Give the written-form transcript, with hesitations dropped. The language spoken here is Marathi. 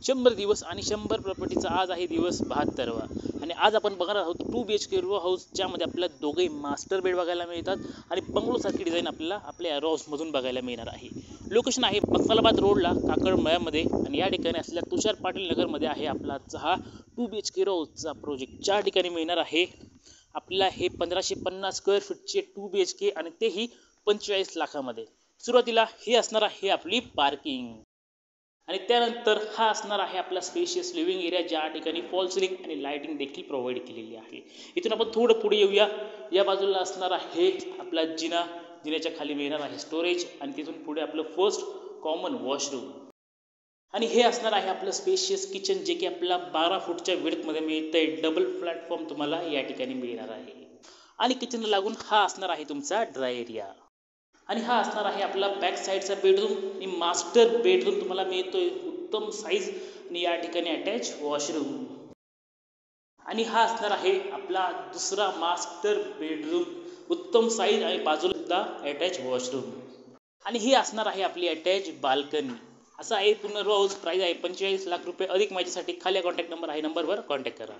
100 दिवस आणि 100 प्रॉपर्टीचा आज आहे दिवस 72वा आणि आज आपण बघणार आहोत 2 BHK रो हाऊस, ज्यामध्ये आपल्याला दोघेही मास्टर बेड बघायला मिळतात आणि बंगलोसारखी डिझाईन आपल्याला आपल्या रो हाऊसमधून बघायला मिळणार आहे. लोकेशन आहे मखमलाबाद रोडला काकडमळ्यामध्ये आणि या ठिकाणी असलेल्या तुषार पाटील नगरमध्ये आहे आपला आजचा हा 2 BHK रो हाऊसचा प्रोजेक्ट. ज्या ठिकाणी मिळणार आहे आपल्याला हे 1550 स्क्वेअर फीटचे 2 BHK आणि तेही 45 लाखामध्ये. सुरुवातीला हे असणार आहे आपली पार्किंग आणि त्यानंतर हा असणार आहे आपला स्पेशियस लिव्हिंग एरिया, ज्या ठिकाणी फॉल सिलिंग आणि लाइटिंग देखील प्रोव्हाइड केलेली आहे. इथून आपण थोडं पुढे येऊया. या बाजूला असणार आहे आपला जिना, जिन्याच्या खाली मिळणार आहे स्टोरेज आणि तिथून पुढे आपलं फर्स्ट कॉमन वॉशरूम आणि हे असणार आहे आपलं स्पेशियस किचन, जे की आपल्याला 12 फूटच्या विड्थमध्ये मिळतंय. डबल प्लॅटफॉर्म तुम्हाला या ठिकाणी मिळणार आहे आणि किचनला लागून हा असणार आहे तुमचा ड्राय एरिया आणि हा असणार आहे आपला बॅक साईडचा बेडरूम आणि मास्टर बेडरूम तुम्हाला मिळतोय उत्तम साईज आणि या ठिकाणी अटॅच वॉशरूम आणि हा असणार आहे आपला दुसरा मास्टर बेडरूम, उत्तम साईज आणि बाजूला सुद्धा अटॅच वॉशरूम आणि ही असणार आहे आपली अटॅच बाल्कनी. असं आहे पूर्ण रो हाऊस. प्राइस आहे 45 लाख रुपये. अधिक माहितीसाठी खाली कॉन्टॅक्ट नंबर आहे, नंबरवर कॉन्टॅक्ट करा.